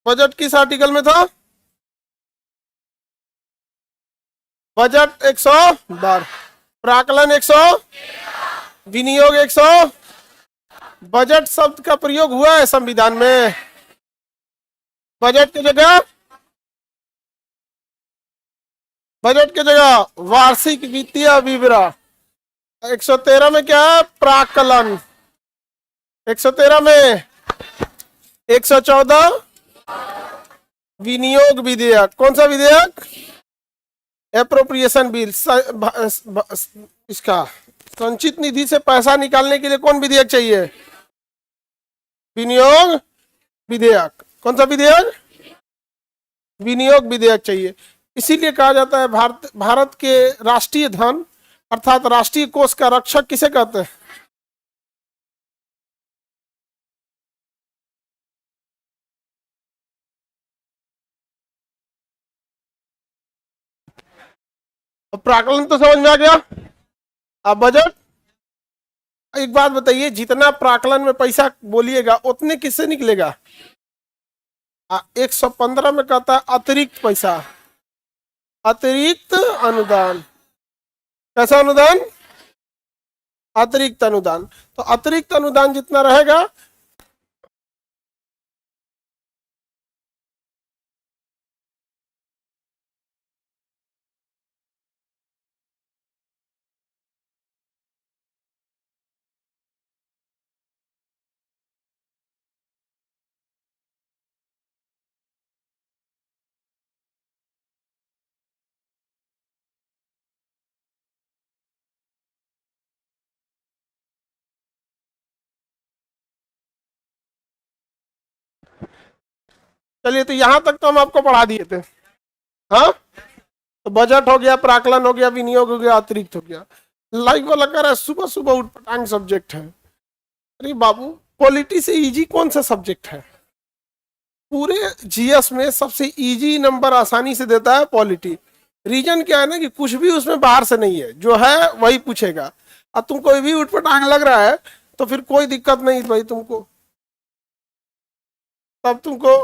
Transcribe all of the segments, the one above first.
Budget किस article में था? बजट 112, प्राकलन 100, विनियोग 100। बजट शब्द का प्रयोग हुआ है संविधान में। बजट की जगह वार्षिक वित्तीय विवरण। 113 में क्या है? प्राकलन। 113 में 114 विनियोग विधेयक। कौन सा विधेयक? Appropriation bill. इसका संचित निधि से पैसा निकालने के लिए कौन विधेयक चाहिए? विनियोग विधेयक। कौन सा विधेयक? विनियोग विधेयक चाहिए। इसीलिए कहा जाता है भारत के राष्ट्रीय धन अर्थात राष्ट्रीय कोष का रक्षक किसे कहते हैं? प्राकलन तो समझ में आ गया। अब बजट। एक बात बताइए, जितना प्राकलन में पैसा बोलिएगा उतने किससे निकलेगा? 115 में कहता है अतिरिक्त पैसा, अतिरिक्त अनुदान। कैसा अनुदान? अतिरिक्त अनुदान। तो अतिरिक्त अनुदान जितना रहेगा चलिए, तो यहां तक तो हम आपको पढ़ा दिए थे। हाँ, तो बजट हो गया, प्राकलन हो गया, विनियोग हो गया, अतिरिक्त हो गया। लाइव वाला कह रहा है सुबह सुबह उठपटांग सब्जेक्ट है। अरे बाबू, पॉलिटी से इजी कौन सा सब्जेक्ट है? पूरे जीएस में सबसे इजी नंबर आसानी से देता है पॉलिटी। रीजन क्या है ना कि कुछ भी उसमें बाहर से नहीं है, जो है वही पूछेगा। अब तुम कोई भी उठपटांग लग रहा है तो फिर कोई दिक्कत नहीं भाई तुमको। तब तुमको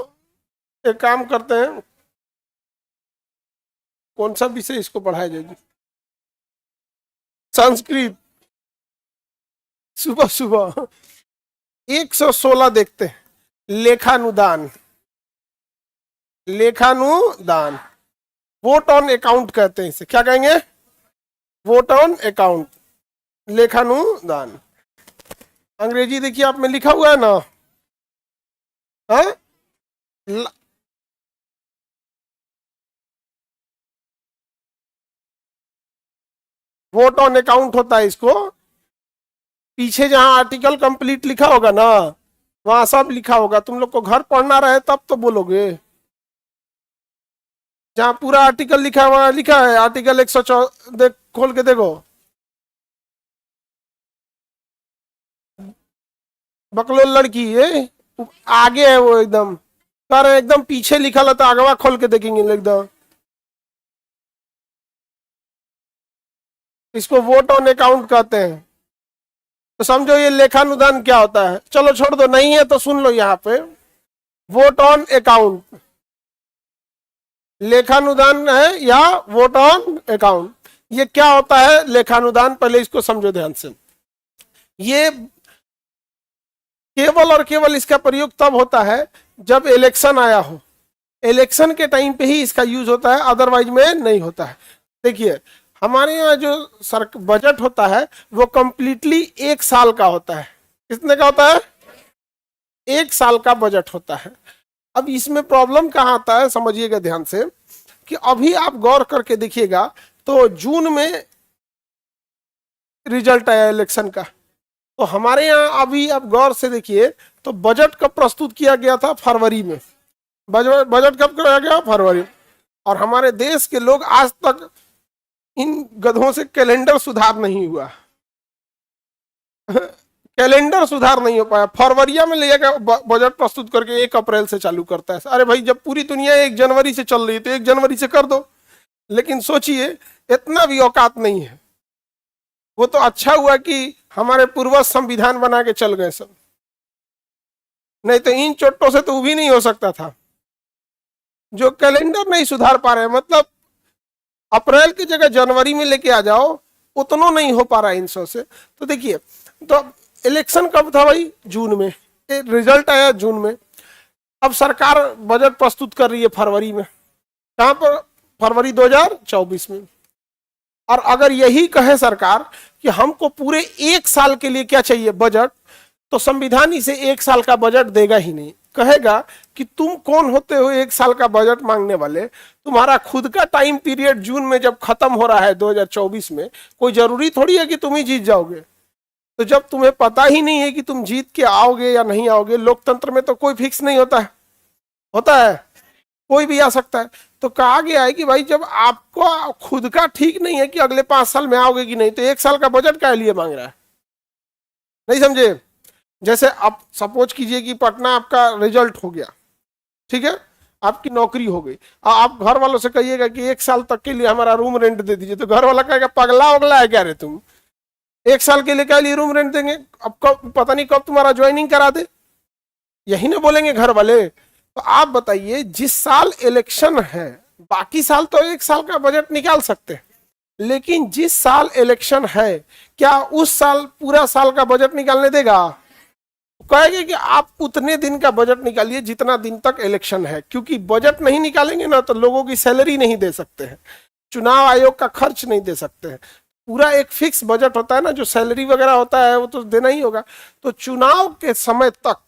एक काम करते हैं, कौन सा विषय इसको पढ़ाया जाएगी? संस्कृत। सुबह सुबह 116 देखते हैं। लेखानुदान। लेखानुदान, वोट ऑन अकाउंट कहते हैं इसे। क्या कहेंगे? वोट ऑन अकाउंट, लेखानुदान। अंग्रेजी देखिए आप में लिखा हुआ है ना। हाँ, वोट ऑन अकाउंट होता है इसको। पीछे जहां आर्टिकल कंप्लीट लिखा होगा ना, वहां सब लिखा होगा। तुम लोग को घर पढ़ना रहे तब तो बोलोगे। जहां पूरा आर्टिकल लिखा हुआ लिखा है, आर्टिकल 114 देख, खोल के देखो। बकलोल लड़की है, आगे है वो एकदम। कर एकदम पीछे लिखा था, आगवा खोल के देखेंगे एकदम। इसको वोट ऑन अकाउंट कहते हैं। तो समझो ये लेखानुदान क्या होता है। चलो छोड़ दो, नहीं है तो सुन लो। यहाँ पे वोट ऑन अकाउंट, लेखानुदान है या वोट ऑन अकाउंट, ये क्या होता है लेखानुदान? पहले इसको समझो ध्यान से। ये केवल और केवल इसका प्रयोग तब होता है जब इलेक्शन आया हो। इलेक्शन के टाइम पे ही इसका यूज होता है, अदरवाइज में नहीं होता है। देखिए, हमारे यहाँ जो बजट होता है वो कंप्लीटली 1 साल का होता है। कितने का होता है? 1 साल का बजट होता है। अब इसमें प्रॉब्लम कहाँ आता है समझिएगा ध्यान से, कि अभी आप गौर करके देखिएगा तो जून में रिजल्ट आया इलेक्शन का। तो हमारे यहाँ अभी आप गौर से देखिए तो बजट कब प्रस्तुत किया गया था? फरवरी में। बजट कब कराया गया? फरवरी। और हमारे देश के लोग आज तक इन गधों से कैलेंडर सुधार नहीं हुआ। कैलेंडर सुधार नहीं हो पाया। फरवरी में ले जाकर बजट प्रस्तुत करके 1 अप्रैल से चालू करता है। अरे भाई, जब पूरी दुनिया 1 जनवरी से चल रही है तो 1 जनवरी से कर दो। लेकिन सोचिए, इतना भी औकात नहीं है। वो तो अच्छा हुआ कि हमारे पूर्वज संविधान बना के चल गए सब, नहीं तो इन चोटों से तो भी नहीं हो सकता था। जो कैलेंडर नहीं सुधार पा रहे हैं, मतलब अप्रैल की जगह जनवरी में लेके आ जाओ, उतना नहीं हो पा रहा है 300 से। तो देखिए, तो इलेक्शन कब था भाई? जून में, रिजल्ट आया जून में। अब सरकार बजट प्रस्तुत कर रही है फरवरी में, कहां पर? फरवरी 2024 में। और अगर यही कहे सरकार कि हमको पूरे 1 साल के लिए क्या चाहिए बजट, तो संविधान इसे 1 साल का बजट देगा ही नहीं। कहेगा कि तुम कौन होते हो 1 साल का बजट मांगने वाले? तुम्हारा खुद का टाइम पीरियड जून में जब खत्म हो रहा है 2024 में, कोई जरूरी थोड़ी है कि तुम ही जीत जाओगे। तो जब तुम्हें पता ही नहीं है कि तुम जीत के आओगे या नहीं आओगे, लोकतंत्र में तो कोई फिक्स नहीं होता है, होता है कोई भी आ सकता है। तो कहा गया है कि भाई जब आपको खुद का ठीक नहीं है कि अगले 5 साल में आओगे कि नहीं, तो 1 साल का बजट क्या लिए मांग रहा है? नहीं समझे? जैसे आप सपोज कीजिए कि पटना आपका रिजल्ट हो गया, ठीक है, आपकी नौकरी हो गई, आप घर वालों से कहिएगा कि 1 साल तक के लिए हमारा रूम रेंट दे दीजिए, तो घर वाला कहेगा पगला उगला है क्या रे तुम, 1 साल के लिए क्या लिए रूम रेंट देंगे? अब कब, पता नहीं कब तुम्हारा ज्वाइनिंग करा दे, यही ना बोलेंगे घर वाले। तो आप बताइए, जिस साल इलेक्शन है, बाकी साल तो 1 साल का बजट निकाल सकते हैं, लेकिन जिस साल इलेक्शन है, क्या उस साल पूरा साल का बजट निकालने देगा? कहेंगे कि आप उतने दिन का बजट निकालिए जितना दिन तक इलेक्शन है, क्योंकि बजट नहीं निकालेंगे ना तो लोगों की सैलरी नहीं दे सकते हैं, चुनाव आयोग का खर्च नहीं दे सकते हैं। पूरा एक फिक्स बजट होता है ना, जो सैलरी वगैरह होता है वो तो देना ही होगा। तो चुनाव के समय तक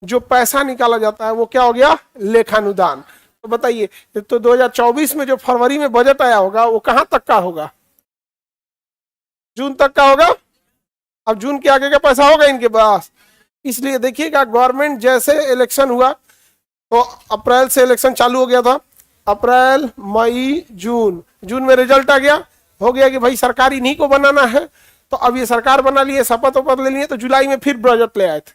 जो पैसा निकाला जाता है वो क्या हो गया? लेखानुदान। तो बताइए, तो 2024 में जो फरवरी में बजट आया होगा वो कहां तक का होगा? जून तक का होगा। अब जून के आगे का पैसा होगा इनके पास। इसलिए देखिएगा, गवर्नमेंट जैसे इलेक्शन हुआ, तो अप्रैल से इलेक्शन चालू हो गया था, अप्रैल मई जून, जून में रिजल्ट आ गया, हो गया कि भाई सरकार इन्हीं को बनाना है, तो अब ये सरकार बना लिए, शपथ वपथ ले लिए, तो जुलाई में फिर बजट ले आए थे।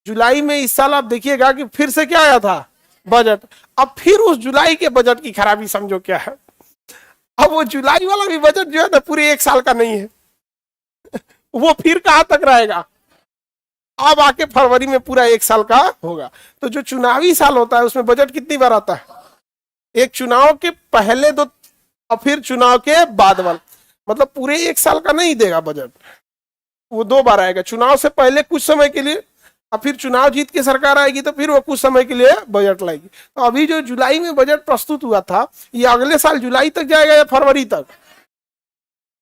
जुलाई में इस साल आप देखिएगा कि फिर से क्या आया था? बजट। अब फिर उस जुलाई के बजट की खराबी समझो क्या है, अब वो जुलाई वाला भी बजट जो है ना पूरे 1 साल का नहीं है वो फिर कहां तक रहेगा? अब आके फरवरी में पूरा 1 साल का होगा। तो जो चुनावी साल होता है उसमें बजट कितनी बार आता है? एक चुनाव के पहले दो और फिर चुनाव के बाद वाला, मतलब पूरे 1 साल का नहीं देगा बजट, वो 2 बार आएगा, चुनाव से पहले कुछ समय के लिए, और फिर चुनाव जीत के सरकार आएगी तो फिर वो कुछ समय के लिए बजट लाएगी। तो अभी जो जुलाई में बजट प्रस्तुत हुआ था, ये अगले साल जुलाई तक जाएगा या फरवरी तक?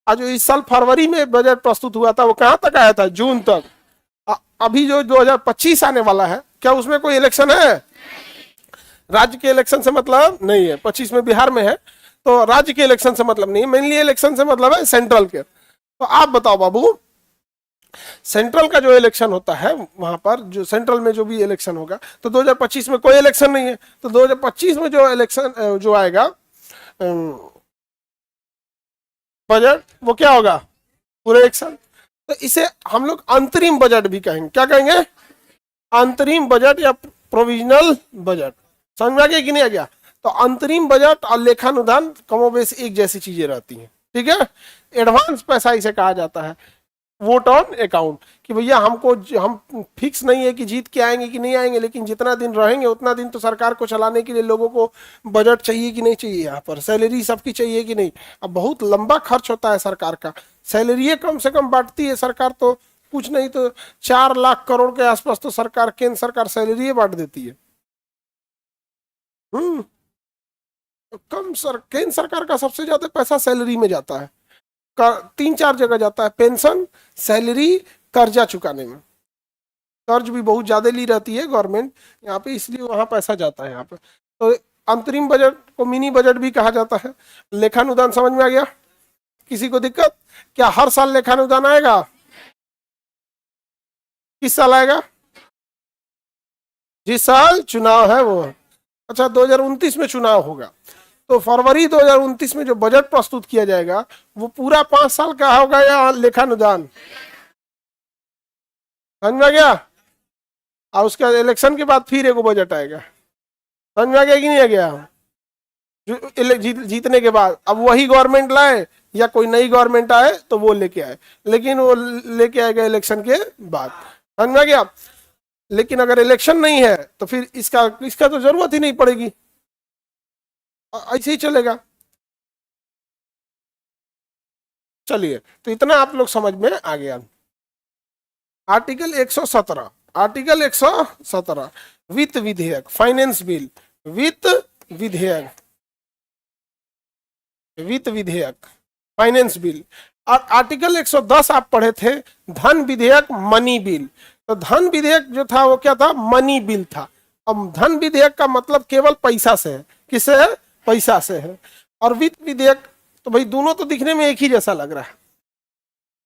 आज जो इस साल फरवरी में बजट प्रस्तुत हुआ था वो कहां तक आया था? जून तक। अभी जो 2025 आने वाला है, क्या उसमें कोई इलेक्शन है? राज्य के इलेक्शन से मतलब नहीं है, 25 में बिहार में है, तो राज्य के इलेक्शन से मतलब नहीं है, मेनली इलेक्शन से मतलब है सेंट्रल के। तो आप बताओ बाबू, सेंट्रल का जो इलेक्शन होता है वहां पर, जो सेंट्रल में जो भी इलेक्शन होगा, तो 2025 में कोई इलेक्शन नहीं है, तो 2025 में जो इलेक्शन जो आएगा बजट, वो क्या होगा? पूरे 1 साल। तो इसे हम लोग अंतरिम बजट भी कहेंगे। क्या कहेंगे? अंतरिम बजट या प्रोविजनल बजट। समझ में आ गया कि नहीं आ गया? तो अंतरिम बजट और लेखानुदान कमोबेश एक जैसी चीजें रहती हैं, ठीक है। एडवांस पैसा इसे कहा जाता है, वोट ऑन अकाउंट, कि भैया हमको, हम फिक्स नहीं है कि जीत के आएंगे कि नहीं आएंगे, लेकिन जितना दिन रहेंगे उतना दिन तो सरकार को चलाने के लिए लोगों को बजट चाहिए कि नहीं चाहिए, यहाँ पर सैलरी सबकी चाहिए कि नहीं। अब बहुत लंबा खर्च होता है सरकार का, सैलरी कम से कम बांटती है सरकार, तो कुछ नहीं तो 4 लाख करोड़ के आसपास तो सरकार, केंद्र सरकार सैलरी बांट देती है। केंद्र सरकार का सबसे ज्यादा पैसा सैलरी में जाता है, 3-4 जगह जाता है, पेंशन, सैलरी, कर्जा चुकाने में। कर्ज भी बहुत ज्यादा ली रहती है गवर्नमेंट यहाँ पे, इसलिए वहां पैसा जाता है यहाँ पे। तो अंतरिम बजट को मिनी बजट भी कहा जाता है। लेखानुदान समझ में आ गया? किसी को दिक्कत? क्या हर साल लेखानुदान आएगा? किस साल आएगा? जिस साल चुनाव है वो। अच्छा, 2029 में चुनाव होगा, तो फरवरी 2029 में जो बजट प्रस्तुत किया जाएगा वो पूरा 5 साल का होगा या लेखानुदान? समझ में आ गया? और उसके बाद इलेक्शन के बाद फिर एक बजट आएगा। समझ में आ गया कि नहीं आ गया? जीतने के बाद अब वही गवर्नमेंट लाए या कोई नई गवर्नमेंट आए तो वो लेके आए, लेकिन वो लेके आएगा इलेक्शन के बाद। समझ में आ गया? लेकिन अगर इलेक्शन नहीं है तो फिर इसका तो जरूरत ही नहीं पड़ेगी। ऐसे ही चलेगा। चलिए, तो इतना आप लोग समझ में आ गया। आर्टिकल 117, आर्टिकल 117 वित्त विधेयक, फाइनेंस बिल, वित्त विधेयक, वित्त विधेयक, फाइनेंस बिल। और आर्टिकल 110 आप पढ़े थे, धन विधेयक, मनी बिल। तो धन विधेयक जो था वो क्या था, मनी बिल था। अब धन विधेयक का मतलब केवल पैसा से है, किससे है, पैसा से है। और वित्त विधेयक, तो भाई दोनों तो दिखने में एक ही जैसा लग रहा है,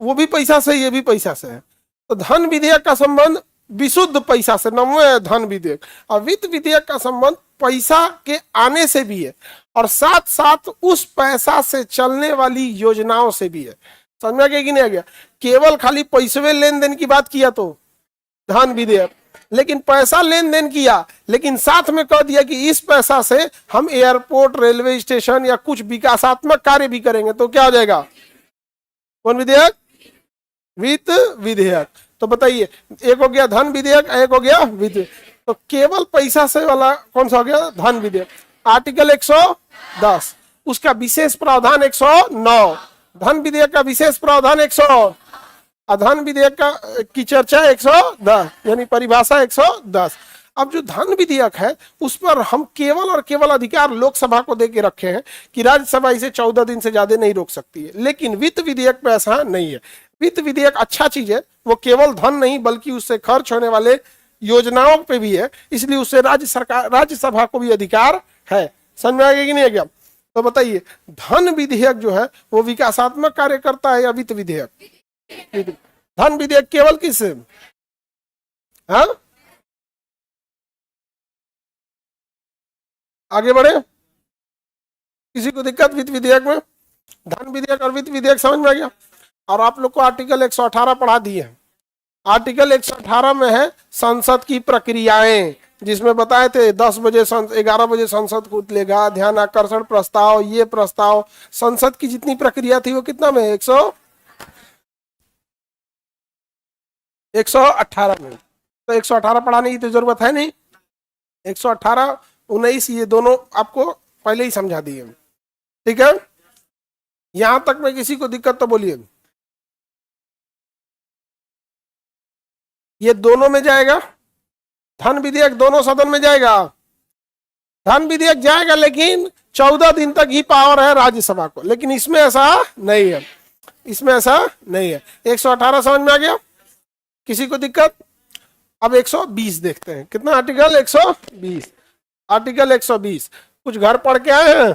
वो भी पैसा से, ये भी पैसा से है। तो धन विधेयक का संबंध विशुद्ध पैसा से, नमो है धन विधेयक। और वित्त विधेयक का संबंध पैसा के आने से भी है, और साथ साथ उस पैसा से चलने वाली योजनाओं से भी है। समझ में आ गया कि नहीं आ गया? केवल खाली पैसवे लेन देन की बात किया तो धन विधेयक, लेकिन पैसा लेन देन किया, लेकिन साथ में कह दिया कि इस पैसा से हम एयरपोर्ट, रेलवे स्टेशन या कुछ विकासात्मक कार्य भी करेंगे, तो क्या हो जाएगा, कौन विधेयक, वित्त विधेयक। तो बताइए, एक हो गया धन विधेयक, एक हो गया वित्त। तो केवल पैसा से वाला कौन सा हो गया, धन विधेयक। आर्टिकल 110, उसका विशेष प्रावधान 109, धन विधेयक का विशेष प्रावधान 100, धन विधेयक का की चर्चा 110, यानी परिभाषा 110। अब जो धन विधेयक है उस पर हम केवल और केवल अधिकार लोकसभा को देके रखे हैं कि राज्यसभा इसे 14 दिन से ज्यादा नहीं रोक सकती है, लेकिन वित्त विधेयक पे ऐसा नहीं है। वित्त विधेयक अच्छा चीज है, वो केवल धन नहीं बल्कि उससे खर्च होने वाले योजनाओं पे भी है, इसलिए उससे राज्य सरकार, राज्यसभा को भी अधिकार है। समझ में आ गया कि नहीं आ गया? तो बताइए, धन विधेयक जो है वो विकासात्मक कार्य करता है या वित्त विधेयक? धन विधेयक केवल किस, हाँ, आगे बढ़े, किसी को दिक्कत वित्त विधेयक में? धन विधेयक और वित्त विधेयक समझ में आ गया? और आप लोग को आर्टिकल 118 पढ़ा दिए। आर्टिकल 118 में है संसद की प्रक्रियाएं, जिसमें बताए थे 10 बजे 11 बजे संसद कूद ध्यान आकर्षण प्रस्ताव, ये प्रस्ताव, संसद की जितनी प्रक्रिया थी वो कितना में, 118 में। तो 118 पढ़ाने की तो जरूरत है नहीं, 118 19 ये दोनों आपको पहले ही समझा दिए। ठीक है, यहां तक में किसी को दिक्कत तो बोलिए। ये दोनों में जाएगा, धन विधेयक दोनों सदन में जाएगा, धन विधेयक जाएगा, लेकिन 14 दिन तक ही पावर है राज्यसभा को, लेकिन इसमें ऐसा नहीं है, इसमें ऐसा नहीं है। 118 समझ में आ गया, किसी को दिक्कत? अब 120 देखते हैं, कितना आर्टिकल 120, आर्टिकल 120 कुछ घर पढ़ के आए हैं?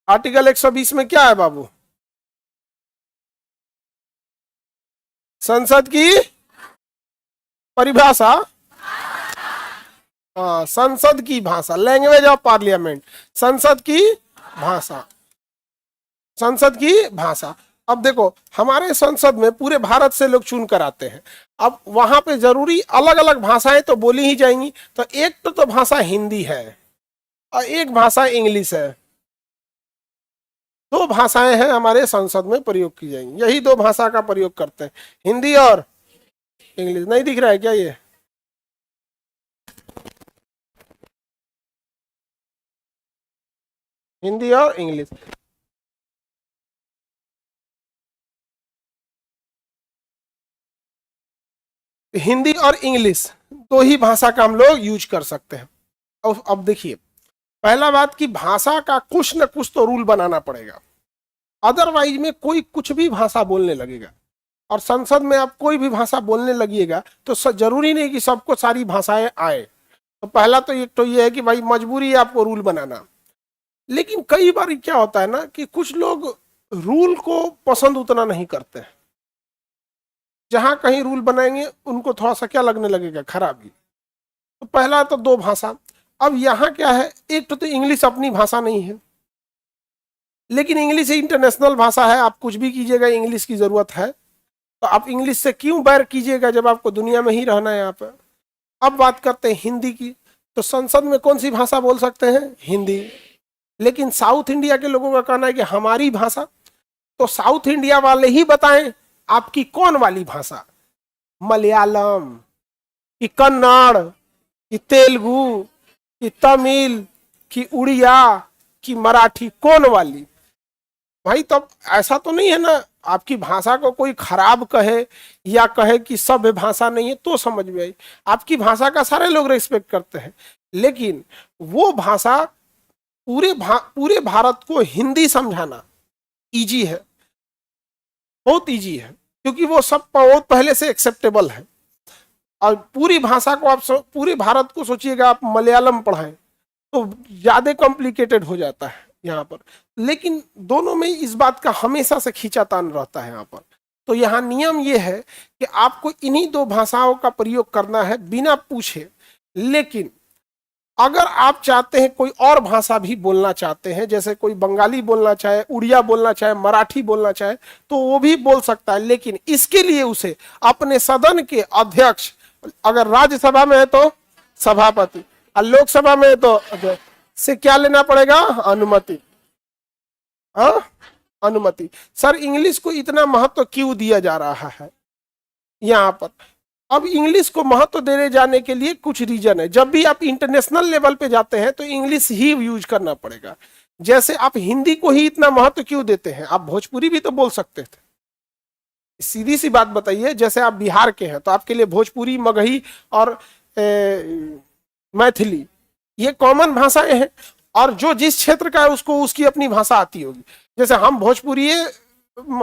आर्टिकल 120 में क्या है बाबू? संसद की परिभाषा, हाँ, संसद की भाषा, लैंग्वेज ऑफ पार्लियामेंट, संसद की भाषा, संसद की भाषा। अब देखो, हमारे संसद में पूरे भारत से लोग चुन कर आते हैं, अब वहां पे जरूरी अलग अलग भाषाएं तो बोली ही जाएंगी। तो एक तो भाषा हिंदी है और एक भाषा इंग्लिश है, दो भाषाएं हैं हमारे संसद में प्रयोग की जाएंगी, यही दो भाषा का प्रयोग करते हैं, हिंदी और इंग्लिश। नहीं दिख रहा है क्या ये? हिंदी और इंग्लिश। हिंदी और इंग्लिश दो ही भाषा का हम लोग यूज कर सकते हैं। अब देखिए, पहला बात कि भाषा का कुछ न कुछ तो रूल बनाना पड़ेगा, अदरवाइज में कोई कुछ भी भाषा बोलने लगेगा, और संसद में आप कोई भी भाषा बोलने लगिएगा तो जरूरी नहीं कि सबको सारी भाषाएं आए। तो पहला तो एक तो ये है कि भाई मजबूरी है आपको रूल बनाना। लेकिन कई बार क्या होता है ना कि कुछ लोग रूल को पसंद उतना नहीं करते हैं, जहां कहीं रूल बनाएंगे उनको थोड़ा सा क्या लगने लगेगा, खराबी। तो पहला तो दो भाषा। अब यहाँ क्या है, एक तो इंग्लिश अपनी भाषा नहीं है, लेकिन इंग्लिश इंटरनेशनल भाषा है, आप कुछ भी कीजिएगा इंग्लिश की जरूरत है, तो आप इंग्लिश से क्यों बैर कीजिएगा जब आपको दुनिया में ही रहना है यहाँ पर। अब बात करते हैं हिंदी की, तो संसद में कौन सी भाषा बोल सकते हैं, हिंदी। लेकिन साउथ इंडिया के लोगों का कहना है कि हमारी भाषा, तो साउथ इंडिया वाले ही बताएं आपकी कौन वाली भाषा, मलयालम कि कन्नड़ कि तेलुगु कि तमिल कि उड़िया कि मराठी, कौन वाली? भाई तब ऐसा तो नहीं है ना आपकी भाषा को कोई खराब कहे या कहे कि सभ्य भाषा नहीं है तो समझ में आई। आपकी भाषा का सारे लोग रेस्पेक्ट करते हैं, लेकिन वो भाषा पूरे भारत को हिंदी समझाना इजी है, बहुत इजी है, क्योंकि वो सब बहुत पहले से एक्सेप्टेबल है। और पूरी भाषा को आप पूरे भारत को सोचिएगा आप मलयालम पढ़ाएं तो ज्यादा कॉम्प्लिकेटेड हो जाता है यहाँ पर। लेकिन दोनों में इस बात का हमेशा से खींचातान रहता है यहाँ पर। तो यहाँ नियम ये है कि आपको इन्हीं दो भाषाओं का प्रयोग करना है बिना पूछे। लेकिन अगर आप चाहते हैं कोई और भाषा भी बोलना चाहते हैं, जैसे कोई बंगाली बोलना चाहे, उड़िया बोलना चाहे, मराठी बोलना चाहे, तो वो भी बोल सकता है। लेकिन इसके लिए उसे अपने सदन के अध्यक्ष, अगर राज्यसभा में है तो सभापति और लोकसभा में है तो से क्या लेना पड़ेगा? अनुमति। अनुमति। सर इंग्लिश को इतना महत्व क्यों दिया जा रहा है यहाँ पर? अब इंग्लिश को महत्व देने जाने के लिए कुछ रीजन है। जब भी आप इंटरनेशनल लेवल पे जाते हैं तो इंग्लिश ही यूज करना पड़ेगा। जैसे आप हिंदी को ही इतना महत्व क्यों देते हैं? आप भोजपुरी भी तो बोल सकते थे। सीधी सी बात बताइए, जैसे आप बिहार के हैं तो आपके लिए भोजपुरी, मगही और मैथिली ये कॉमन भाषाएं हैं, और जो जिस क्षेत्र का है उसको उसकी अपनी भाषा आती होगी। जैसे हम भोजपुरी,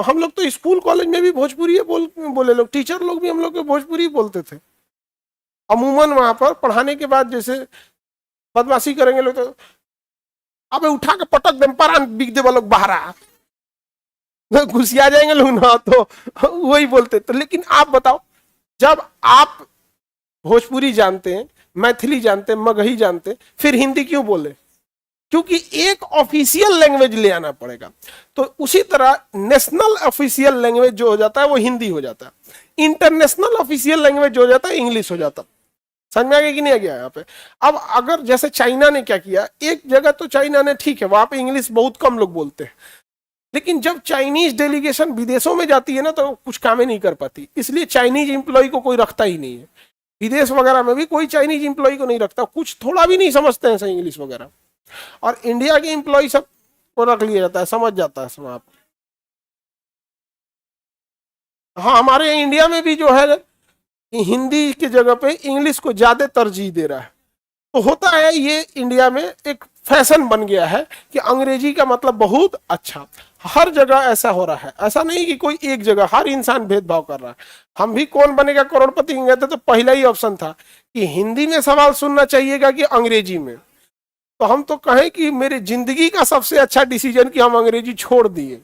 हम लोग तो स्कूल कॉलेज में भी भोजपुरी बोले लोग, टीचर लोग भी हम लोग भोजपुरी बोलते थे। अमूमन वहां पर पढ़ाने के बाद जैसे बदमाशी करेंगे लोग तो अबे उठा के पटक दे पारा बिक दे लोग बाहर घुसिया जाएंगे लोग ना, तो वही बोलते। तो लेकिन आप बताओ, जब आप भोजपुरी जानते हैं, मैथिली जानते हैं, मगही जानते हैं, फिर हिंदी क्यों बोले? क्योंकि एक ऑफिशियल लैंग्वेज ले आना पड़ेगा। तो उसी तरह नेशनल ऑफिशियल लैंग्वेज जो हो जाता है वो हिंदी हो जाता है, इंटरनेशनल ऑफिशियल लैंग्वेज जो हो जाता है इंग्लिश हो जाता है। समझ में आ गया कि नहीं आ गया यहाँ पे? अब अगर जैसे चाइना ने क्या किया, एक जगह तो चाइना ने ठीक है वहां पे इंग्लिश बहुत कम लोग बोलते हैं, लेकिन जब चाइनीज डेलीगेशन विदेशों में जाती है ना तो कुछ काम ही नहीं कर पाती, इसलिए चाइनीज इंप्लॉय को कोई रखता ही नहीं है। विदेश वगैरह में भी कोई चाइनीज इंप्लॉय को नहीं रखता, कुछ थोड़ा भी नहीं समझते हैं इंग्लिश वगैरह। और इंडिया के इंप्लॉय सब को रख लिया जाता है, समझ जाता है सब आप। हाँ, हमारे इंडिया में भी जो है हिंदी की जगह पे इंग्लिश को ज्यादा तरजीह दे रहा है। तो होता है ये इंडिया में एक फैशन बन गया है कि अंग्रेजी का मतलब बहुत अच्छा। हर जगह ऐसा हो रहा है, ऐसा नहीं कि कोई एक जगह, हर इंसान भेदभाव कर रहा है। हम भी कौन बनेगा करोड़पति गए थे तो पहला ही ऑप्शन था कि हिंदी में सवाल सुनना चाहिएगा कि अंग्रेजी में। तो हम तो कहें कि मेरी जिंदगी का सबसे अच्छा डिसीजन कि हम अंग्रेजी छोड़ दिए।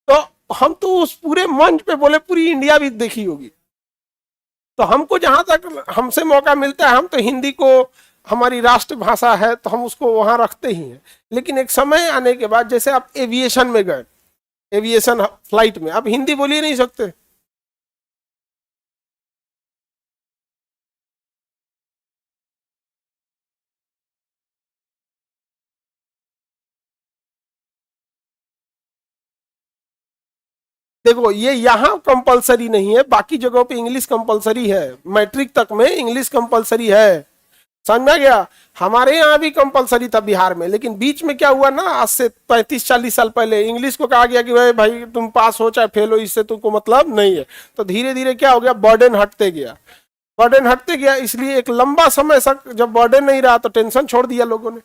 तो हम तो उस पूरे मंच पे बोले पूरी इंडिया भी देखी होगी। तो हमको जहां तक हमसे मौका मिलता है, हम तो हिंदी को हमारी राष्ट्रभाषा है तो हम उसको वहां रखते ही हैं। लेकिन एक समय आने के बाद, जैसे आप एविएशन में गए, एविएशन फ्लाइट में आप हिंदी बोल ही नहीं सकते। देखो ये यहाँ कंपलसरी नहीं है, बाकी जगहों पे इंग्लिश कंपलसरी है। मैट्रिक तक में इंग्लिश कंपलसरी है, समझ में आ गया? हमारे यहाँ भी कंपलसरी था बिहार में, लेकिन बीच में क्या हुआ ना, आज से 35-40 साल पहले इंग्लिश को कहा गया कि भाई तुम पास हो चाहे फेल हो, इससे तुमको मतलब नहीं है। तो धीरे धीरे क्या हो गया, बर्डन हटते गया, बर्डन हटते गया। इसलिए एक लंबा समय तक जब बर्डन नहीं रहा तो टेंशन छोड़ दिया लोगों ने।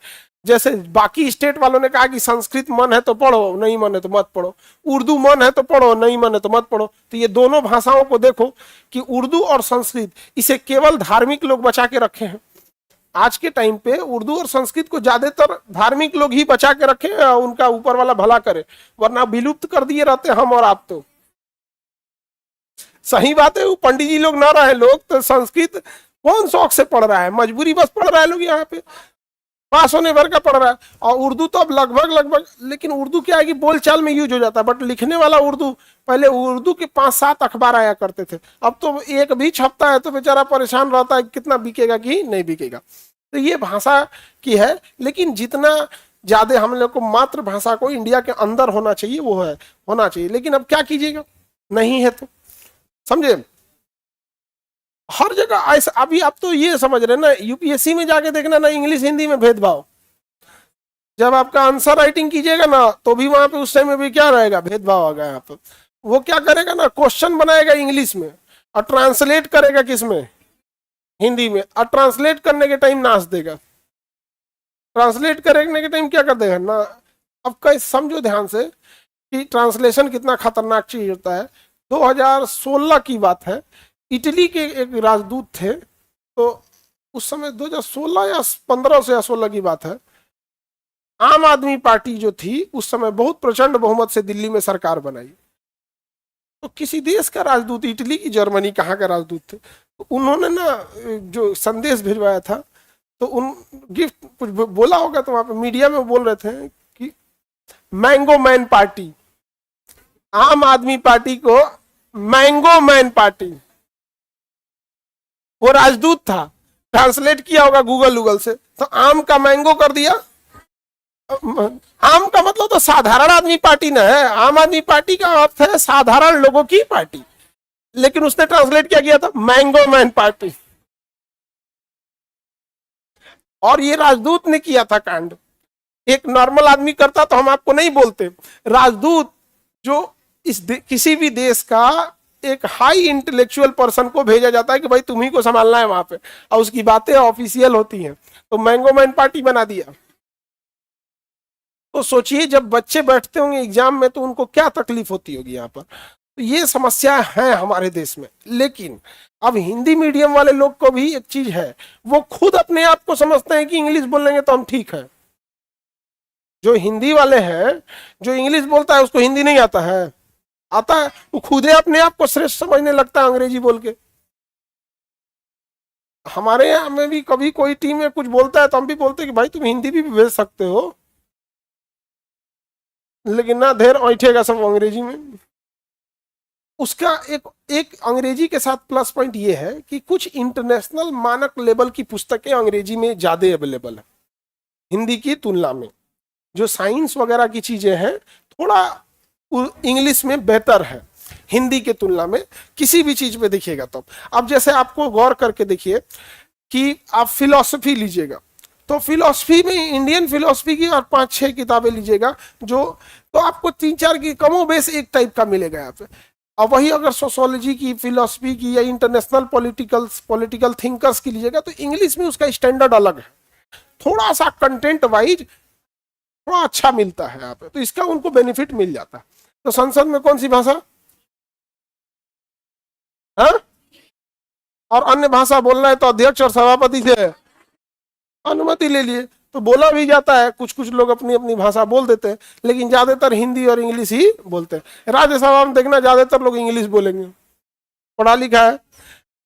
जैसे बाकी स्टेट वालों ने कहा कि संस्कृत मन है तो पढ़ो, नहीं मन है तो मत पढ़ो, उर्दू मन है तो पढ़ो, नहीं मन है तो मत पढ़ो। तो ये दोनों भाषाओं को देखो कि उर्दू और संस्कृत, इसे केवल धार्मिक लोग बचा के रखे हैं। आज के टाइम पे उर्दू और संस्कृत को ज्यादातर धार्मिक लोग ही बचा के रखे, उनका ऊपर वाला भला करे, वरना विलुप्त कर दिए रहते हम और आप। तो सही बात है, वो पंडित जी लोग ना रहे, लोग तो संस्कृत कौन शौक से पढ़ रहा है, मजबूरी बस पढ़ रहा है लोग यहाँ पे, पास होने भर का पढ़ रहा है। और उर्दू तो अब लगभग, लेकिन उर्दू क्या है कि बोलचाल में यूज हो जाता है, बट लिखने वाला उर्दू, पहले उर्दू के 5-7 अखबार आया करते थे, अब तो एक भी छपता है तो बेचारा परेशान रहता है कितना बिकेगा कि नहीं बिकेगा। तो ये भाषा की है, लेकिन जितना ज्यादा हम लोग को मातृभाषा को इंडिया के अंदर होना चाहिए वो है, होना चाहिए। लेकिन अब क्या कीजिएगा, नहीं है तो समझे। हर जगह ऐसा। अभी आप तो ये समझ रहे ना, यूपीएससी में जाके देखना ना, इंग्लिश हिंदी में भेदभाव। जब आपका आंसर राइटिंग कीजिएगा ना, तो भी वहां पे उस टाइम में भी क्या रहेगा, भेदभाव आएगा यहाँ पे। वो क्या करेगा ना, क्वेश्चन बनाएगा इंग्लिश में और ट्रांसलेट करेगा किस में, हिंदी में, और ट्रांसलेट करने के टाइम नाच देगा। ट्रांसलेट करने के टाइम क्या कर देगा ना, अब कई समझो ध्यान से कि ट्रांसलेशन कितना खतरनाक चीज होता है। 2016 की बात है, इटली के एक राजदूत थे, तो उस समय 2016 या 15 से या 16 की बात है, आम आदमी पार्टी जो थी उस समय बहुत प्रचंड बहुमत से दिल्ली में सरकार बनाई। तो किसी देश का राजदूत, इटली की, जर्मनी कहाँ का राजदूत थे, तो उन्होंने ना जो संदेश भिजवाया था, तो उन गिफ्ट कुछ बोला होगा, तो वहां पे मीडिया में बोल रहे थे कि मैंगो मैन पार्टी, आम आदमी पार्टी को मैंगो मैन पार्टी। वो राजदूत था, ट्रांसलेट किया होगा गूगल से, तो आम का मैंगो कर दिया। आम का मतलब तो साधारण आदमी पार्टी ना है, आम आदमी पार्टी का अर्थ है साधारण लोगों की पार्टी, लेकिन उसने ट्रांसलेट क्या किया था, मैंगो मैन पार्टी। और ये राजदूत ने किया था कांड, एक नॉर्मल आदमी करता तो हम आपको नहीं बोलते। राजदूत जो किसी भी देश का एक हाई इंटेलेक्चुअल पर्सन को भेजा जाता है कि भाई तुम्ही को संभालना है वहां पे, और उसकी बातें ऑफिशियल होती हैं, तो मैंगो मैन पार्टी बना दिया। तो सोचिए जब बच्चे बैठते होंगे एग्जाम में तो उनको क्या तकलीफ होती होगी यहाँ पर। तो ये समस्या है हमारे देश में। लेकिन अब हिंदी मीडियम वाले लोग को भी एक चीज है, वो खुद अपने आप को समझते हैं कि इंग्लिश बोल लेंगे तो हम ठीक है। जो हिंदी वाले हैं, जो इंग्लिश बोलता है उसको हिंदी नहीं आता है, आता है, वो खुद अपने आप को श्रेष्ठ समझने लगता है अंग्रेजी बोल के। हमारे यहाँ में भी कभी कोई टीम में कुछ बोलता है तो हम भी बोलते हैं कि भाई तुम हिंदी भी भेज सकते हो, लेकिन ना देर ऐठेगा सब अंग्रेजी में। उसका एक एक अंग्रेजी के साथ प्लस पॉइंट ये है कि कुछ इंटरनेशनल मानक लेवल की पुस्तकें अंग्रेजी में ज्यादा अवेलेबल है हिंदी की तुलना में। जो साइंस वगैरह की चीजें हैं थोड़ा इंग्लिश में बेहतर है हिंदी के तुलना में, किसी भी चीज में देखिएगा। तो अब जैसे आपको गौर करके देखिए कि आप फिलॉसफी लीजिएगा, तो फिलॉसफी में इंडियन फिलॉसफी की और 5-6 किताबें लीजिएगा, जो तो आपको 3-4 की कमो बेस एक टाइप का मिलेगा यहाँ पे। और वही अगर सोशोलॉजी की, फिलॉसफी की, या इंटरनेशनल पॉलिटिकल थिंकर्स की लीजिएगा, तो इंग्लिश में उसका स्टैंडर्ड अलग है, थोड़ा सा कंटेंट वाइज थोड़ा अच्छा मिलता है यहाँ पे, तो इसका उनको बेनिफिट मिल जाता है। तो संसद में कौन सी भाषा, हाँ, और अन्य भाषा बोलना है तो अध्यक्ष और सभापति से अनुमति ले लिए, तो बोला भी जाता है। कुछ कुछ लोग अपनी अपनी भाषा बोल देते हैं, लेकिन ज्यादातर हिंदी और इंग्लिश ही बोलते हैं। राज्यसभा में देखना ज्यादातर लोग इंग्लिश बोलेंगे, पढ़ा लिखा है।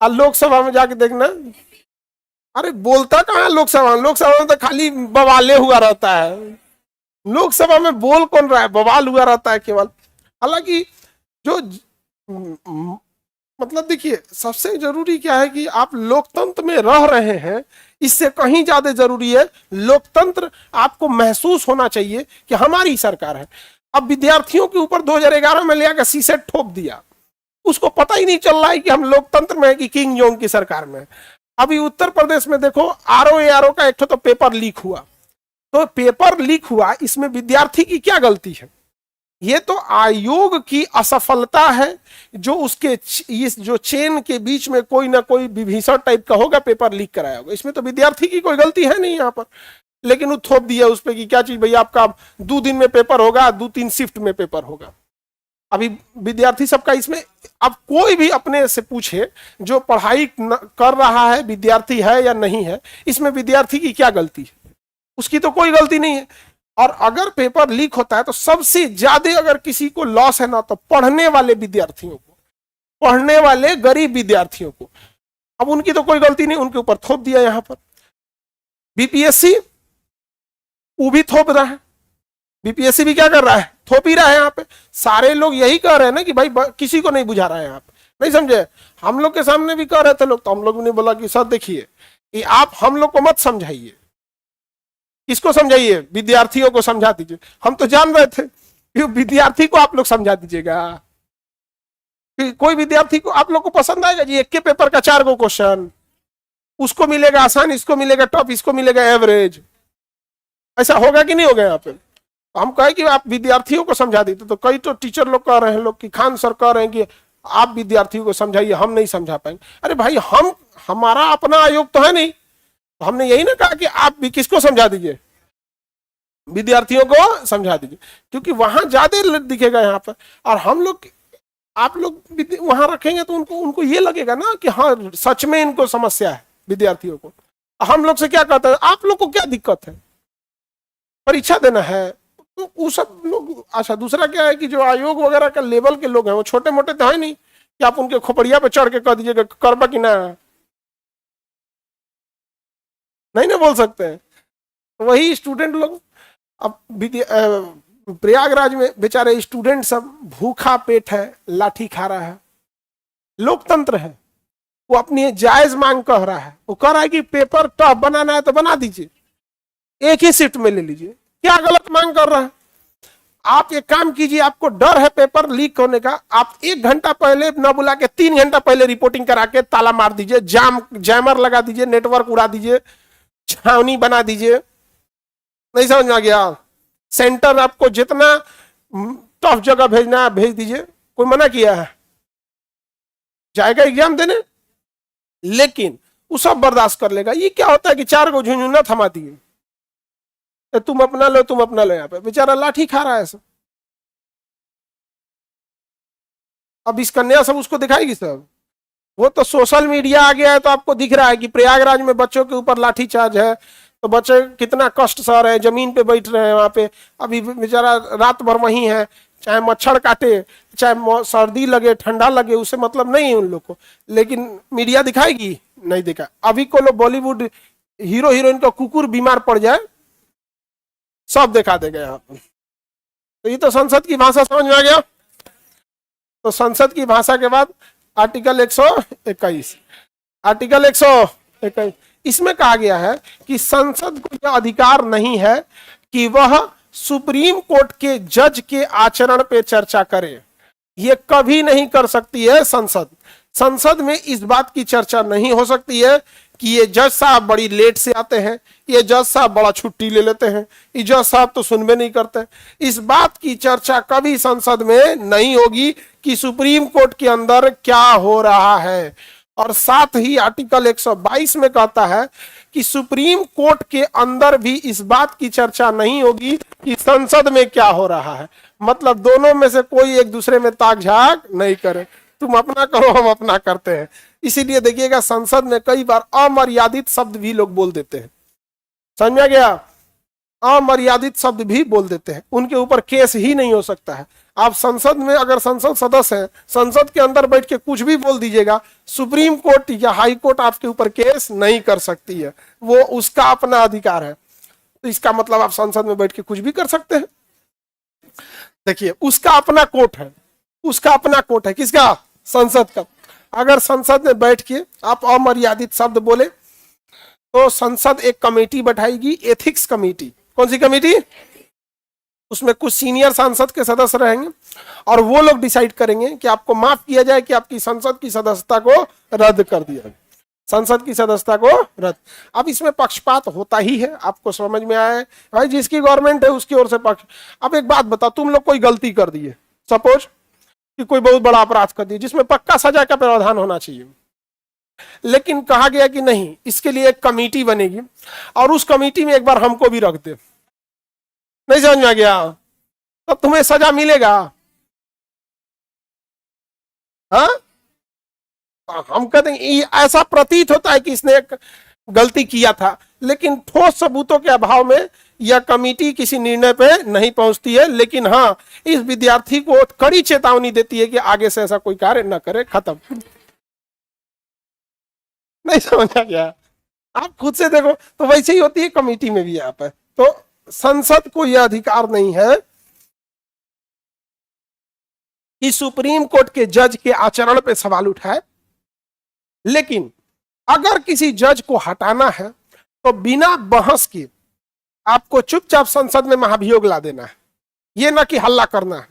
और लोकसभा में जाके देखना, अरे बोलता कहाँ है लोकसभा में, लोकसभा में तो खाली बवाले हुआ रहता है। लोकसभा में बोल कौन रहा है, बवाल हुआ रहता है केवल। हालांकि जो मतलब देखिए सबसे जरूरी क्या है कि आप लोकतंत्र में रह रहे हैं, इससे कहीं ज्यादा जरूरी है लोकतंत्र आपको महसूस होना चाहिए कि हमारी सरकार है। अब विद्यार्थियों के ऊपर 2011 में ले आकर सीसेट ठोक दिया, उसको पता ही नहीं चल रहा है कि हम लोकतंत्र में है कि किंग जोंग की सरकार में। अभी उत्तर प्रदेश में देखो आरओ का एक तो पेपर लीक हुआ, तो पेपर लीक हुआ, इसमें विद्यार्थी की क्या गलती है? ये तो आयोग की असफलता है, जो उसके इस जो चेन के बीच में कोई ना कोई विभीषण टाइप का होगा, पेपर लीक कराया होगा। इसमें तो विद्यार्थी की कोई गलती है नहीं यहाँ पर, लेकिन वो थोप दिया उस पर कि क्या चीज भैया आपका 2 दिन में पेपर होगा, 2-3 शिफ्ट में पेपर होगा। अभी विद्यार्थी सबका इसमें, अब कोई भी अपने से पूछे जो पढ़ाई कर रहा है, विद्यार्थी है या नहीं है, इसमें विद्यार्थी की क्या गलती है? उसकी तो कोई गलती नहीं है। और अगर पेपर लीक होता है तो सबसे ज्यादा अगर किसी को लॉस है ना, तो पढ़ने वाले विद्यार्थियों को, पढ़ने वाले गरीब विद्यार्थियों को। अब उनकी तो कोई गलती नहीं, उनके ऊपर थोप दिया यहां पर। बीपीएससी वो भी थोप रहा है, बीपीएससी भी क्या कर रहा है, थोप ही रहा है यहाँ पे। सारे लोग यही कह रहे हैं ना कि भाई किसी को नहीं बुझा रहा है यहाँ पे, नहीं समझे? हम लोग के सामने भी कह रहे थे लोग, तो हम लोग ने बोला कि सर देखिए कि आप हम लोग को मत समझाइए। किसको समझाइए? विद्यार्थियों को समझा दीजिए। हम तो जान रहे थे कि विद्यार्थी को आप लोग समझा दीजिएगा। कि कोई विद्यार्थी को आप लोग को पसंद आएगा जी एक के पेपर का 4 गो क्वेश्चन, उसको मिलेगा आसान, इसको मिलेगा टफ, इसको मिलेगा एवरेज, ऐसा होगा कि नहीं होगा यहाँ पे? तो हम कहे कि आप विद्यार्थियों को समझा देते, तो कई तो टीचर लोग कह रहे हैं लोग कि खान सर कह रहे हैं कि आप विद्यार्थियों को समझाइए, हम नहीं समझा पाएंगे। अरे भाई हमारा अपना आयोग तो है नहीं, तो हमने यही ना कहा कि आप भी किसको समझा दीजिए, विद्यार्थियों को समझा दीजिए, क्योंकि वहां ज्यादा दिखेगा यहाँ पर। और हम लोग आप लोग वहां रखेंगे तो उनको ये लगेगा ना कि हाँ सच में इनको समस्या है विद्यार्थियों को। हम लोग से क्या कहते हैं, आप लोग को क्या दिक्कत है, परीक्षा देना है, तो वो सब लोग। अच्छा दूसरा क्या है कि जो आयोग वगैरह का लेवल के लोग हैं वो छोटे मोटे तो है नहीं कि आप उनके खोपड़िया पे चढ़ के कह दीजिएगा करबा कि ना, नहीं ना बोल सकते हैं। वही स्टूडेंट लोग अब प्रयागराज में बेचारे स्टूडेंट सब भूखा पेट है, लाठी खा रहा है, लोकतंत्र है, वो अपनी जायज मांग कह रहा है, वो कह रहा है कि पेपर टफ बनाना है तो बना दीजिए, एक ही शिफ्ट में ले लीजिए। क्या गलत मांग कर रहा है? आप एक काम कीजिए, आपको डर है पेपर लीक होने का, आप 1 घंटा पहले न बुला के 3 घंटा पहले रिपोर्टिंग करा के ताला मार दीजिए, जैमर लगा दीजिए, नेटवर्क उड़ा दीजिए, छावनी बना दीजिए। नहीं समझ में आ गया? सेंटर आपको जितना टफ जगह भेजना है भेज दीजिए, कोई मना किया है? जाएगा एग्जाम देने, लेकिन वो सब बर्दाश्त कर लेगा। ये क्या होता है कि 4 को झुंझुना थमा दिए, तुम अपना लो तुम अपना लो, यहाँ पे बेचारा लाठी खा रहा है सब। अब इस कन्या सब उसको दिखाएगी सब, वो तो सोशल मीडिया आ गया है तो आपको दिख रहा है कि प्रयागराज में बच्चों के ऊपर लाठीचार्ज है, तो बच्चे कितना कष्ट सह रहे हैं, जमीन पे बैठ रहे हैं वहां पे, अभी बेचारा रात भर वहीं है, चाहे मच्छर काटे, चाहे सर्दी लगे, ठंडा लगे, उसे मतलब नहीं है उन लोग को, लेकिन मीडिया दिखाएगी नहीं दिखा। अभी को लोग बॉलीवुड हीरो हीरोइन का कुकुर बीमार पड़ जाए सब दिखा देगा यहाँ पर। तो ये तो संसद की भाषा समझ में आ गया। तो संसद की भाषा के बाद आर्टिकल 121, आर्टिकल 121 इसमें कहा गया है कि संसद को यह अधिकार नहीं है कि वह सुप्रीम कोर्ट के जज के आचरण पे चर्चा करे। यह कभी नहीं कर सकती है संसद। संसद में इस बात की चर्चा नहीं हो सकती है कि ये जज साहब बड़ी लेट से आते हैं, ये जज साहब बड़ा छुट्टी ले लेते हैं, ये जज साहब तो सुनबे नहीं करते। इस बात की चर्चा कभी संसद में नहीं होगी कि सुप्रीम कोर्ट के अंदर क्या हो रहा है। और साथ ही आर्टिकल 122 में कहता है कि सुप्रीम कोर्ट के अंदर भी इस बात की चर्चा नहीं होगी कि संसद में क्या हो रहा है। मतलब दोनों में से कोई एक दूसरे में ताक झाक नहीं करे, तुम अपना करो हम अपना करते हैं। इसीलिए देखिएगा संसद में कई बार अमर्यादित शब्द भी लोग बोल देते हैं, समझ में गया? अमर्यादित शब्द भी बोल देते हैं, उनके ऊपर केस ही नहीं हो सकता है। आप संसद में अगर संसद सदस्य हैं, संसद के अंदर बैठ के कुछ भी बोल दीजिएगा, सुप्रीम कोर्ट या हाई कोर्ट आपके ऊपर केस नहीं कर सकती है, वो उसका अपना अधिकार है। तो इसका मतलब आप संसद में बैठ के कुछ भी कर सकते हैं। देखिए उसका अपना कोर्ट है, उसका अपना कोर्ट है, किसका? संसद का। अगर संसद में बैठ के आप अमर्यादित शब्द बोले तो संसद एक कमेटी बैठाएगी, एथिक्स कमेटी। कौन सी कमेटी? उसमें कुछ सीनियर सांसद के सदस्य रहेंगे और वो लोग डिसाइड करेंगे कि आपको माफ किया जाए कि आपकी संसद की सदस्यता को रद्द कर दिया, संसद की सदस्यता को रद्द। अब इसमें पक्षपात होता ही है, आपको समझ में आया है भाई, जिसकी गवर्नमेंट है उसकी ओर से पक्ष। अब एक बात बताओ, तुम लोग कोई गलती कर दिए, सपोज कि कोई बहुत बड़ा अपराध कर दिया जिसमें पक्का सजा का प्रावधान होना चाहिए, लेकिन कहा गया कि नहीं, इसके लिए एक कमेटी बनेगी और उस कमेटी में एक बार हमको भी रख दे। नहीं समझ में आ गया? तो तुम्हें सजा मिलेगा? हाँ, हम कहते हैं ऐसा प्रतीत होता है कि इसने एक गलती किया था, लेकिन ठोस सबूतों के अभाव में यह कमेटी किसी निर्णय पे नहीं पहुंचती है। लेकिन हाँ, इस विद्यार्थी को कड़ी चेतावनी देती है कि आगे से ऐसा कोई कार्य न करे, खत्म। नहीं समझ आ गया? आप खुद से देखो तो वैसे ही होती है कमेटी में भी यहाँ पे। तो संसद को यह अधिकार नहीं है कि सुप्रीम कोर्ट के जज के आचरण पे सवाल उठाए, लेकिन अगर किसी जज को हटाना है तो बिना बहस के आपको चुपचाप संसद में महाभियोग ला देना है, ये ना कि हल्ला करना है।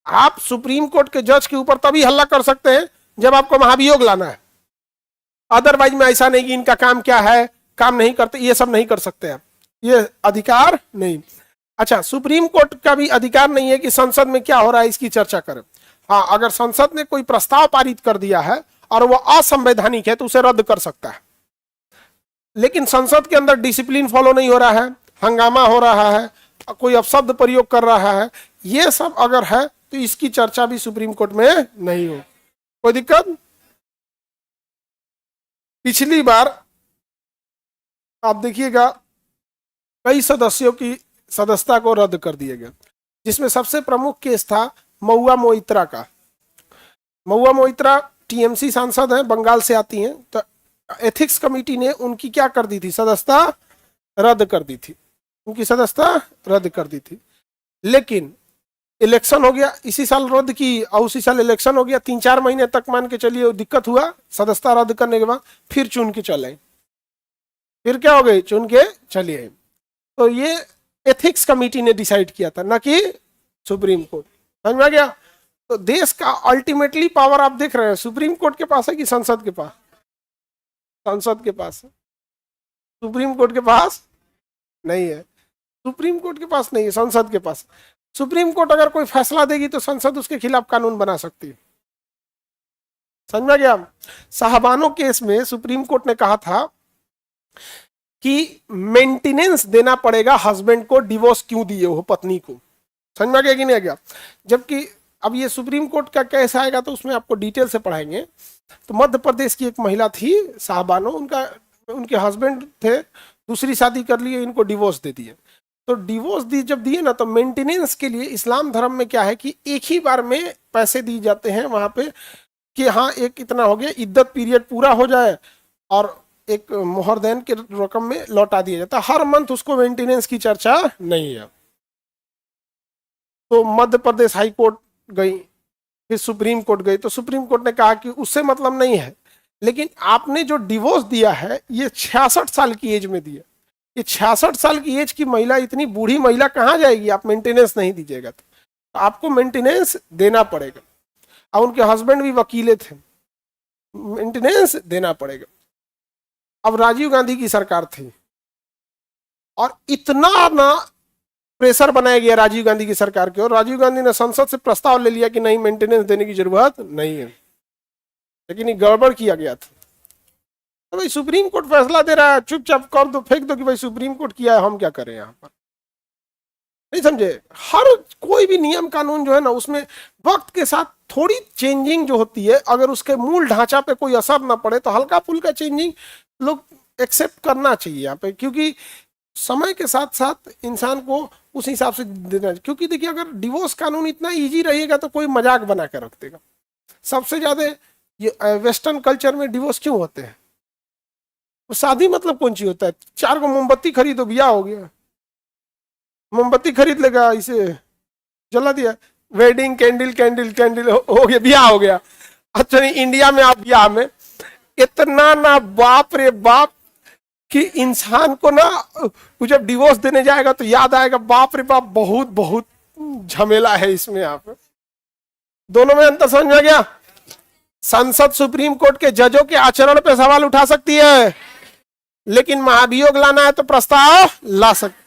आप सुप्रीम कोर्ट के जज के ऊपर तभी हल्ला कर सकते हैं जब आपको महाभियोग लाना है, अदरवाइज में ऐसा नहीं कि इनका काम क्या है, काम नहीं करते, ये सब नहीं कर सकते आप, ये अधिकार नहीं। अच्छा, सुप्रीम कोर्ट का भी अधिकार नहीं है कि संसद में क्या हो रहा है इसकी चर्चा करें। हाँ, अगर संसद ने कोई प्रस्ताव पारित कर दिया है और वो असंवैधानिक है तो उसे रद्द कर सकता है, लेकिन संसद के अंदर डिसिप्लिन फॉलो नहीं हो रहा है, हंगामा हो रहा है, कोई अपशब्द प्रयोग कर रहा है, ये सब अगर है तो इसकी चर्चा भी सुप्रीम कोर्ट में नहीं हो, कोई दिक्कत। पिछली बार आप देखिएगा कई सदस्यों की सदस्यता को रद्द कर दिया गया, जिसमें सबसे प्रमुख केस था महुआ मोइत्रा का। महुआ मोइत्रा टीएमसी सांसद हैं, बंगाल से आती हैं, तो एथिक्स कमेटी ने उनकी क्या कर दी थी, सदस्यता रद्द कर दी थी, उनकी सदस्यता रद्द कर दी थी। लेकिन इलेक्शन हो गया, इसी साल रद्द की और उसी साल इलेक्शन हो गया, 3-4 महीने तक मान के चलिए दिक्कत हुआ, सदस्यता रद्द करने के बाद फिर चुन के चले, फिर क्या हो गई, चुन के चलिए। तो ये एथिक्स कमेटी ने डिसाइड किया था, ना कि सुप्रीम कोर्ट। समझ में आ गया। तो देश का अल्टीमेटली पावर आप देख रहे हैं सुप्रीम कोर्ट के पास है कि संसद के पास? संसद के पास है, सुप्रीम कोर्ट के पास नहीं है, सुप्रीम कोर्ट के पास नहीं है, संसद के पास। सुप्रीम कोर्ट अगर कोई फैसला देगी तो संसद उसके खिलाफ कानून बना सकती है। समझ में गया। साहबानो केस में सुप्रीम कोर्ट ने कहा था कि मेंटेनेंस देना पड़ेगा हस्बैंड को, डिवोर्स क्यों दिए हो पत्नी को। समझ में गया कि नहीं आ गया। जबकि अब ये सुप्रीम कोर्ट का केस आएगा तो उसमें आपको डिटेल से पढ़ाएंगे। तो मध्य प्रदेश की एक महिला थी साहबानो, उनके हस्बैंड थे, दूसरी शादी कर लिए, इनको डिवोर्स दे दिए। तो डिवोर्स जब दिए ना, तो मेंटेनेंस के लिए इस्लाम धर्म में क्या है कि एक ही बार में पैसे दिए जाते हैं वहां पे, कि हाँ एक इतना हो गया, इद्दत पीरियड पूरा हो जाए और एक मोहरदैन के रकम में लौटा दिया जाता है, हर मंथ उसको मेंटेनेंस की चर्चा नहीं है। तो मध्य प्रदेश हाई कोर्ट गई, फिर सुप्रीम कोर्ट गई, तो सुप्रीम कोर्ट ने कहा कि उससे मतलब नहीं है, लेकिन आपने जो डिवोर्स दिया है ये 66 साल की एज में दिया, ये 66 साल की एज की महिला, इतनी बूढ़ी महिला कहाँ जाएगी, आप मेंटेनेंस नहीं दीजिएगा तो आपको मेंटेनेंस देना पड़ेगा। और उनके हस्बैंड भी वकीले थे, मेंटेनेंस देना पड़ेगा। अब राजीव गांधी की सरकार थी और इतना ना प्रेशर बनाया गया राजीव गांधी की सरकार के, और राजीव गांधी ने संसद से प्रस्ताव ले लिया कि नहीं, मेंटेनेंस देने की जरूरत नहीं है, लेकिन ये गड़बड़ किया गया था। तो भाई सुप्रीम कोर्ट फैसला दे रहा है, चुपचाप कर दो, फेंक दो कि भाई सुप्रीम कोर्ट किया है, हम क्या करें यहाँ पर। नहीं समझे। हर कोई भी नियम कानून जो है ना, उसमें वक्त के साथ थोड़ी चेंजिंग जो होती है, अगर उसके मूल ढांचा पे कोई असर ना पड़े तो हल्का फुल्का चेंजिंग लोग एक्सेप्ट करना चाहिए यहाँ पे, क्योंकि समय के साथ साथ इंसान को उस हिसाब से देना। क्योंकि देखिए, अगर डिवोर्स कानून इतना इजी रहेगा तो कोई मजाक बना कर रख देगा। सबसे ज्यादा ये वेस्टर्न कल्चर में डिवोर्स क्यों होते हैं? तो शादी मतलब कौन चीज होता है, 4 को मोमबत्ती खरीदो, ब्याह हो गया, मोमबत्ती खरीद लेगा, इसे जला दिया, वेडिंग कैंडल कैंडल कैंडल हो गया, ब्याह हो गया। अच्छा नहीं, इंडिया में आप ब्याह में इतना ना, बाप रे बाप, कि इंसान को ना जब डिवोर्स देने जाएगा तो याद आएगा, बाप रे बाप, बहुत बहुत झमेला है इसमें। आप दोनों में अंतर समझ में गया। संसद सुप्रीम कोर्ट के जजों के आचरण पे सवाल उठा सकती है, लेकिन महाभियोग लाना है तो प्रस्ताव ला सकती।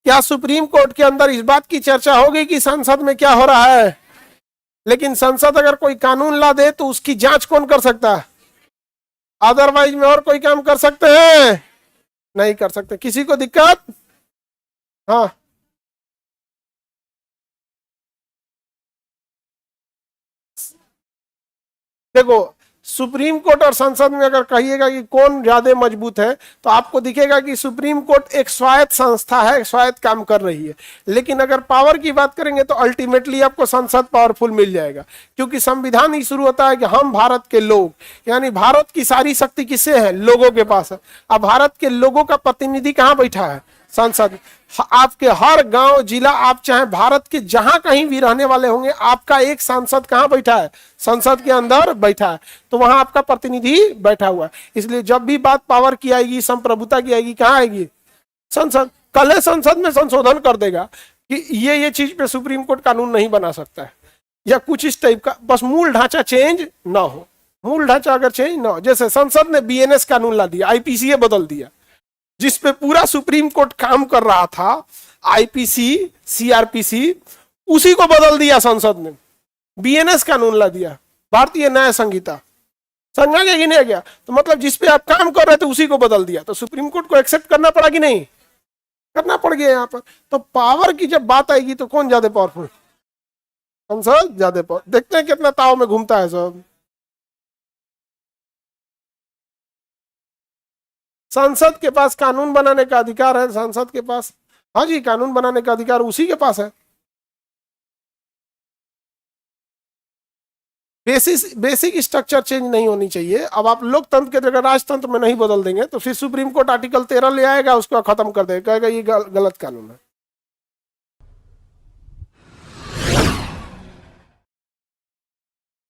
क्या सुप्रीम कोर्ट के अंदर इस बात की चर्चा होगी कि संसद में क्या हो रहा है? लेकिन संसद अगर कोई कानून ला दे तो उसकी जांच कौन कर सकता है? अदरवाइज में और कोई काम कर सकते हैं? नहीं कर सकते। किसी को दिक्कत? हाँ, देखो, सुप्रीम कोर्ट और संसद में अगर कहिएगा कि कौन ज्यादा मजबूत है, तो आपको दिखेगा कि सुप्रीम कोर्ट एक स्वायत्त संस्था है, स्वायत्त काम कर रही है। लेकिन अगर पावर की बात करेंगे तो अल्टीमेटली आपको संसद पावरफुल मिल जाएगा, क्योंकि संविधान ही शुरू होता है कि हम भारत के लोग, यानी भारत की सारी शक्ति किससे है? लोगों के पास है। अब भारत के लोगों का प्रतिनिधि कहाँ बैठा है? संसद। आपके हर गांव जिला, आप चाहे भारत के जहां कहीं भी रहने वाले होंगे, आपका एक सांसद कहां बैठा है? संसद के अंदर बैठा है। तो वहां आपका प्रतिनिधि बैठा हुआ है। इसलिए जब भी बात पावर की आएगी, संप्रभुता की आएगी, कहां आएगी? संसद। कल है संसद में संशोधन कर देगा कि ये चीज पे सुप्रीम कोर्ट कानून नहीं बना सकता है। या कुछ इस टाइप का, बस मूल ढांचा चेंज ना हो। मूल ढांचा अगर चेंज ना हो, जैसे संसद ने बीएनएस कानून ला दिया, आईपीसीए बदल दिया, जिसपे पूरा सुप्रीम कोर्ट काम कर रहा था, आईपीसी सीआरपीसी, उसी को बदल दिया संसद ने, बीएनएस कानून ला दिया, भारतीय न्याय संहिता। समझा गया कि नहीं गया? तो मतलब जिसपे आप काम कर रहे थे उसी को बदल दिया, तो सुप्रीम कोर्ट को एक्सेप्ट करना पड़ा कि नहीं? करना पड़ गया यहाँ पर। तो पावर की जब बात आएगी तो कौन ज्यादा पावरफुल? संसद ज्यादा पावर। देखते हैं कितना ताव में घूमता है सब। संसद के पास कानून बनाने का अधिकार है, संसद के पास, हाँ जी, कानून बनाने का अधिकार उसी के पास है। बेसिक स्ट्रक्चर चेंज नहीं होनी चाहिए। अब आप लोकतंत्र के जगह राजतंत्र में नहीं बदल देंगे तो फिर सुप्रीम कोर्ट आर्टिकल 13 ले आएगा, उसको खत्म कर देगा, कहेगा ये गलत कानून है।